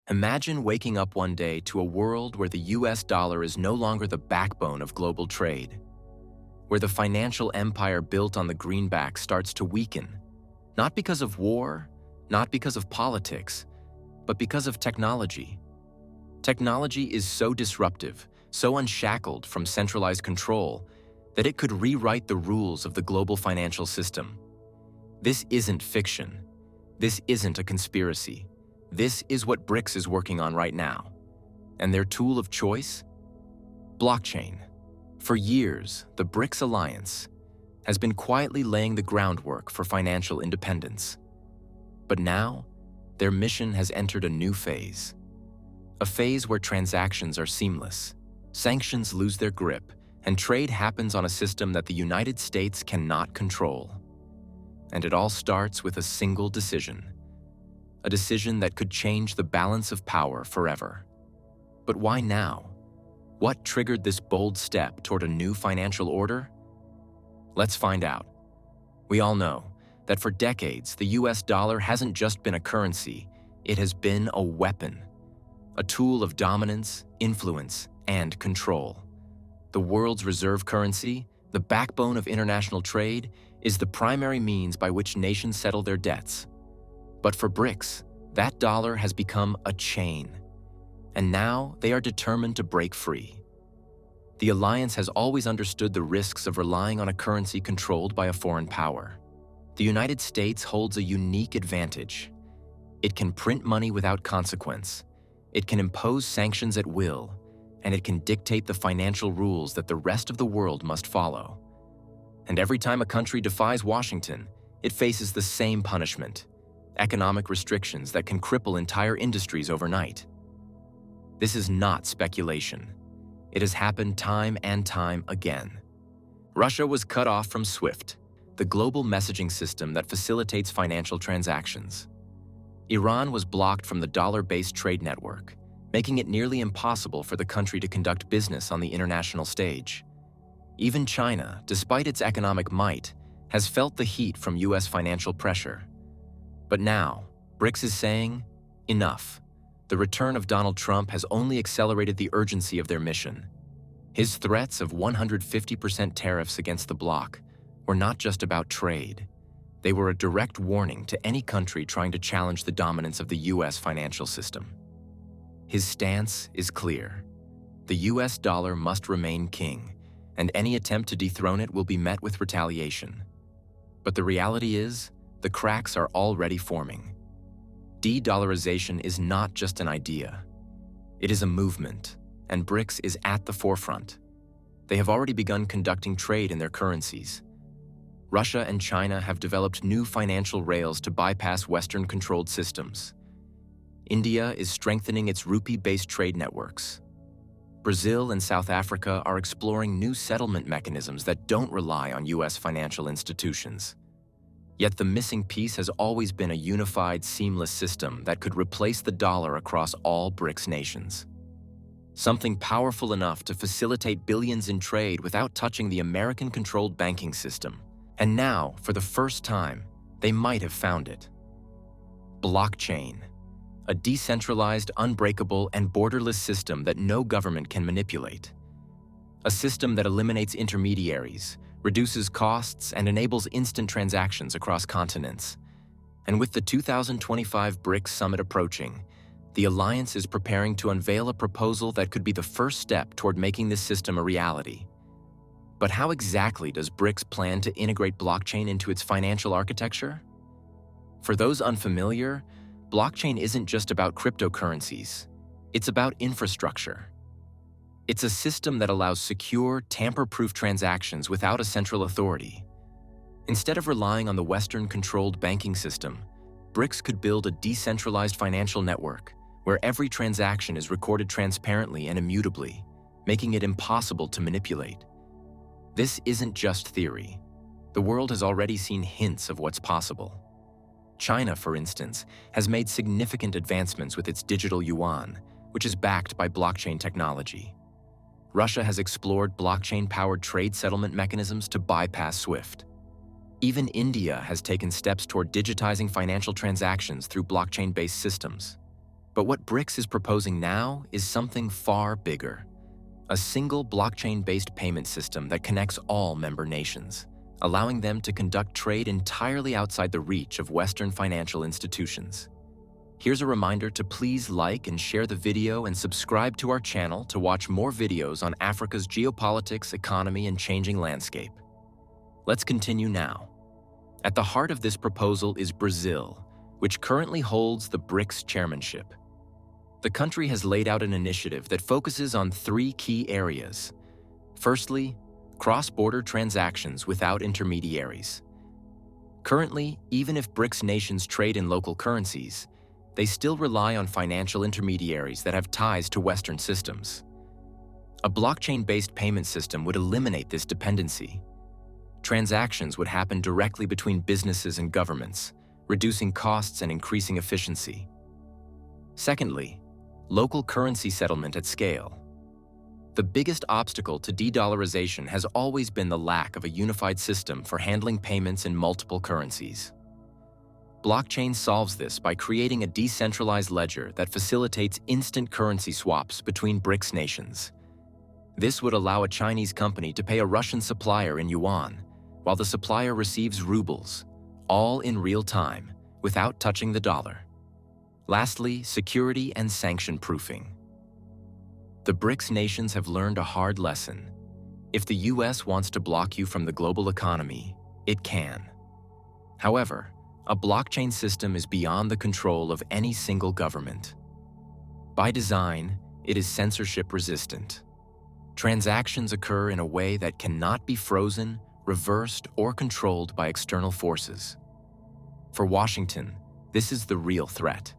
Imagine waking up one day to a world where the US dollar is no longer the backbone of global trade, where the financial empire built on the greenback starts to weaken, not because of war, not because of politics, but because of technology. Technology is so disruptive, so unshackled from centralized control, that it could rewrite the rules of the global financial system. This isn't fiction. This isn't a conspiracy. This is what BRICS is working on right now. And their tool of choice? Blockchain. For years, the BRICS alliance has been quietly laying the groundwork for financial independence. But now, their mission has entered a new phase. A phase where transactions are seamless, sanctions lose their grip, and trade happens on a system that the United States cannot control. And it all starts with a single decision. A decision that could change the balance of power forever. But why now? What triggered this bold step toward a new financial order? Let's find out. We all know that for decades, the US dollar hasn't just been a currency, it has been a weapon. A tool of dominance, influence, and control. The world's reserve currency, the backbone of international trade, is the primary means by which nations settle their debts. But for BRICS, that dollar has become a chain. And now they are determined to break free. The alliance has always understood the risks of relying on a currency controlled by a foreign power. The United States holds a unique advantage. It can print money without consequence. It can impose sanctions at will, and it can dictate the financial rules that the rest of the world must follow. And every time a country defies Washington, it faces the same punishment: economic restrictions that can cripple entire industries overnight. This is not speculation. It has happened time and time again. Russia was cut off from SWIFT, the global messaging system that facilitates financial transactions. Iran was blocked from the dollar-based trade network, making it nearly impossible for the country to conduct business on the international stage. Even China, despite its economic might, has felt the heat from US financial pressure. But now, BRICS is saying, enough. The return of Donald Trump has only accelerated the urgency of their mission. His threats of 150% tariffs against the bloc were not just about trade. They were a direct warning to any country trying to challenge the dominance of the US financial system. His stance is clear. The US dollar must remain king, and any attempt to dethrone it will be met with retaliation. But the reality is, the cracks are already forming. De-dollarization is not just an idea. It is a movement, and BRICS is at the forefront. They have already begun conducting trade in their currencies. Russia and China have developed new financial rails to bypass Western-controlled systems. India is strengthening its rupee-based trade networks. Brazil and South Africa are exploring new settlement mechanisms that don't rely on US financial institutions. Yet the missing piece has always been a unified, seamless system that could replace the dollar across all BRICS nations. Something powerful enough to facilitate billions in trade without touching the American-controlled banking system. And now, for the first time, they might have found it. Blockchain. A decentralized, unbreakable, and borderless system that no government can manipulate. A system that eliminates intermediaries, reduces costs, and enables instant transactions across continents. And with the 2025 BRICS summit approaching, the alliance is preparing to unveil a proposal that could be the first step toward making this system a reality. But how exactly does BRICS plan to integrate blockchain into its financial architecture? For those unfamiliar, blockchain isn't just about cryptocurrencies. It's about infrastructure. It's a system that allows secure, tamper-proof transactions without a central authority. Instead of relying on the Western-controlled banking system, BRICS could build a decentralized financial network where every transaction is recorded transparently and immutably, making it impossible to manipulate. This isn't just theory. The world has already seen hints of what's possible. China, for instance, has made significant advancements with its digital yuan, which is backed by blockchain technology. Russia has explored blockchain-powered trade settlement mechanisms to bypass SWIFT. Even India has taken steps toward digitizing financial transactions through blockchain-based systems. But what BRICS is proposing now is something far bigger. A single blockchain-based payment system that connects all member nations, allowing them to conduct trade entirely outside the reach of Western financial institutions. Here's a reminder to please like and share the video and subscribe to our channel to watch more videos on Africa's geopolitics, economy, and changing landscape. Let's continue now. At the heart of this proposal is Brazil, which currently holds the BRICS chairmanship. The country has laid out an initiative that focuses on three key areas. Firstly, cross-border transactions without intermediaries. Currently, even if BRICS nations trade in local currencies, they still rely on financial intermediaries that have ties to Western systems. A blockchain-based payment system would eliminate this dependency. Transactions would happen directly between businesses and governments, reducing costs and increasing efficiency. Secondly, local currency settlement at scale. The biggest obstacle to de-dollarization has always been the lack of a unified system for handling payments in multiple currencies. Blockchain solves this by creating a decentralized ledger that facilitates instant currency swaps between BRICS nations. This would allow a Chinese company to pay a Russian supplier in yuan, while the supplier receives rubles, all in real time, without touching the dollar. Lastly, security and sanction proofing. The BRICS nations have learned a hard lesson. If the US wants to block you from the global economy, it can. However, a blockchain system is beyond the control of any single government. By design, it is censorship-resistant. Transactions occur in a way that cannot be frozen, reversed, or controlled by external forces. For Washington, this is the real threat.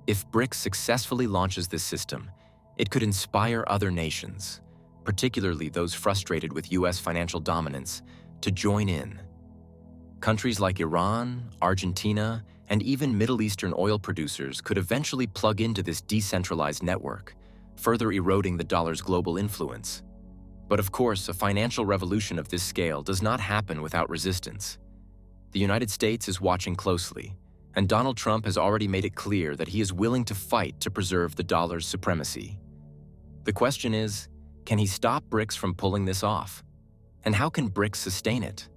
If BRICS successfully launches this system, it could inspire other nations, particularly those frustrated with US financial dominance, to join in. Countries like Iran, Argentina, and even Middle Eastern oil producers could eventually plug into this decentralized network, further eroding the dollar's global influence. But of course, a financial revolution of this scale does not happen without resistance. The United States is watching closely, and Donald Trump has already made it clear that he is willing to fight to preserve the dollar's supremacy. The question is, can he stop BRICS from pulling this off? And how can BRICS sustain it?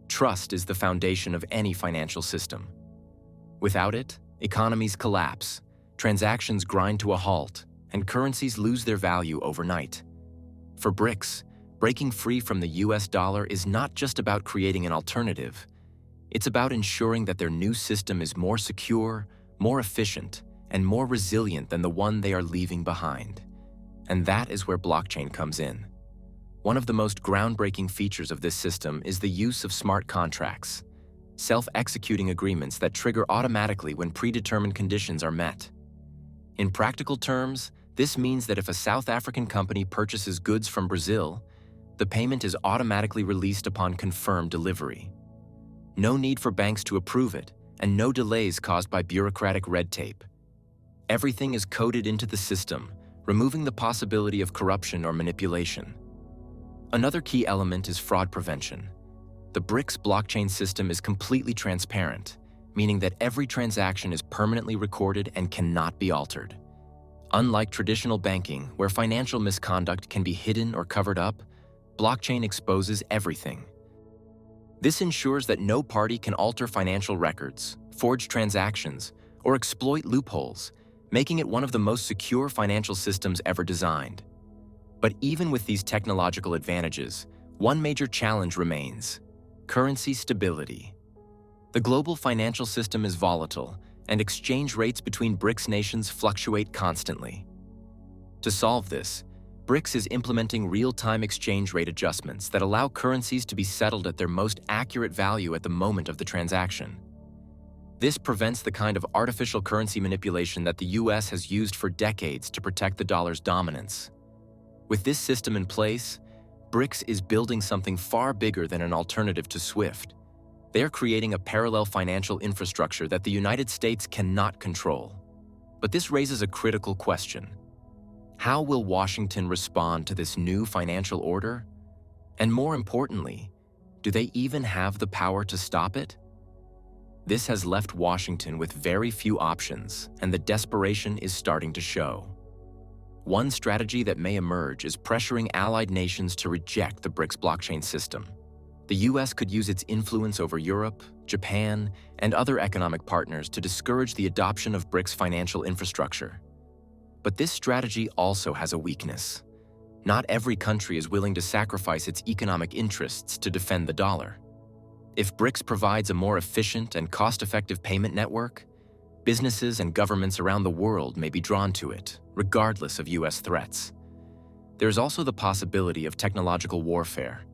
Trust is the foundation of any financial system. Without it, economies collapse, transactions grind to a halt, and currencies lose their value overnight. For BRICS, breaking free from the US dollar is not just about creating an alternative. It's about ensuring that their new system is more secure, more efficient, and more resilient than the one they are leaving behind. And that is where blockchain comes in. One of the most groundbreaking features of this system is the use of smart contracts, self-executing agreements that trigger automatically when predetermined conditions are met. In practical terms, this means that if a South African company purchases goods from Brazil, the payment is automatically released upon confirmed delivery. No need for banks to approve it, and no delays caused by bureaucratic red tape. Everything is coded into the system, removing the possibility of corruption or manipulation. Another key element is fraud prevention. The BRICS blockchain system is completely transparent, meaning that every transaction is permanently recorded and cannot be altered. Unlike traditional banking, where financial misconduct can be hidden or covered up, blockchain exposes everything. This ensures that no party can alter financial records, forge transactions, or exploit loopholes, making it one of the most secure financial systems ever designed. But even with these technological advantages, one major challenge remains: currency stability. The global financial system is volatile, and exchange rates between BRICS nations fluctuate constantly. To solve this, BRICS is implementing real-time exchange rate adjustments that allow currencies to be settled at their most accurate value at the moment of the transaction. This prevents the kind of artificial currency manipulation that the US has used for decades to protect the dollar's dominance. With this system in place, BRICS is building something far bigger than an alternative to SWIFT. They are creating a parallel financial infrastructure that the United States cannot control. But this raises a critical question. How will Washington respond to this new financial order? And more importantly, do they even have the power to stop it? This has left Washington with very few options, and the desperation is starting to show. One strategy that may emerge is pressuring allied nations to reject the BRICS blockchain system. The US could use its influence over Europe, Japan, and other economic partners to discourage the adoption of BRICS financial infrastructure. But this strategy also has a weakness. Not every country is willing to sacrifice its economic interests to defend the dollar. If BRICS provides a more efficient and cost-effective payment network, businesses and governments around the world may be drawn to it, regardless of US threats. There's also the possibility of technological warfare.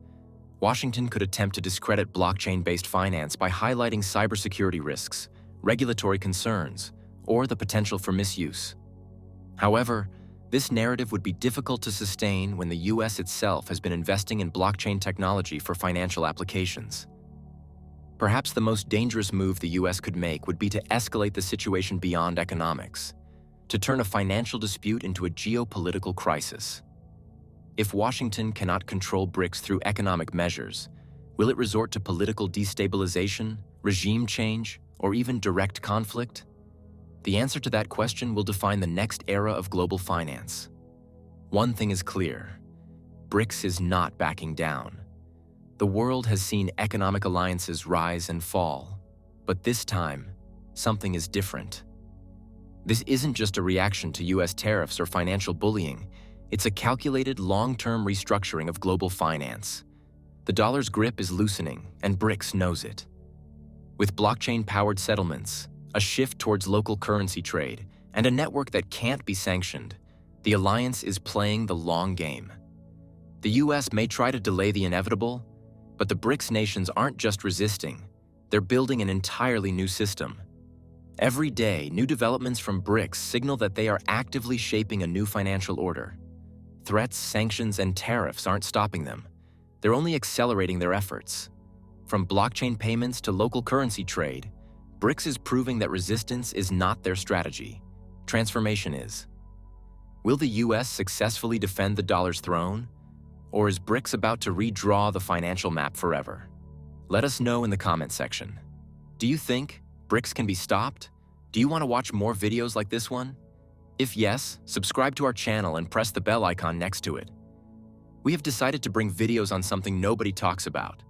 Washington could attempt to discredit blockchain-based finance by highlighting cybersecurity risks, regulatory concerns, or the potential for misuse. However, this narrative would be difficult to sustain when the US itself has been investing in blockchain technology for financial applications. Perhaps the most dangerous move the US could make would be to escalate the situation beyond economics, to turn a financial dispute into a geopolitical crisis. If Washington cannot control BRICS through economic measures, will it resort to political destabilization, regime change, or even direct conflict? The answer to that question will define the next era of global finance. One thing is clear: BRICS is not backing down. The world has seen economic alliances rise and fall, but this time, something is different. This isn't just a reaction to US tariffs or financial bullying. It's a calculated long-term restructuring of global finance. The dollar's grip is loosening, and BRICS knows it. With blockchain-powered settlements, a shift towards local currency trade, and a network that can't be sanctioned, the alliance is playing the long game. The US may try to delay the inevitable, but the BRICS nations aren't just resisting, they're building an entirely new system. Every day, new developments from BRICS signal that they are actively shaping a new financial order. Threats, sanctions, and tariffs aren't stopping them. They're only accelerating their efforts. From blockchain payments to local currency trade, BRICS is proving that resistance is not their strategy. Transformation is. Will the US successfully defend the dollar's throne? Or is BRICS about to redraw the financial map forever? Let us know in the comment section. Do you think BRICS can be stopped? Do you want to watch more videos like this one? If yes, subscribe to our channel and press the bell icon next to it. We have decided to bring videos on something nobody talks about: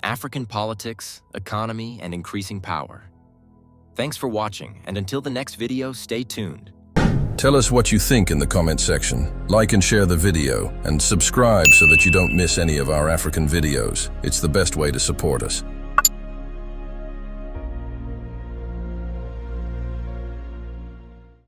African politics, economy, and increasing power. Thanks for watching, and until the next video, stay tuned. Tell us what you think in the comment section. Like and share the video, and subscribe so that you don't miss any of our African videos. It's the best way to support us.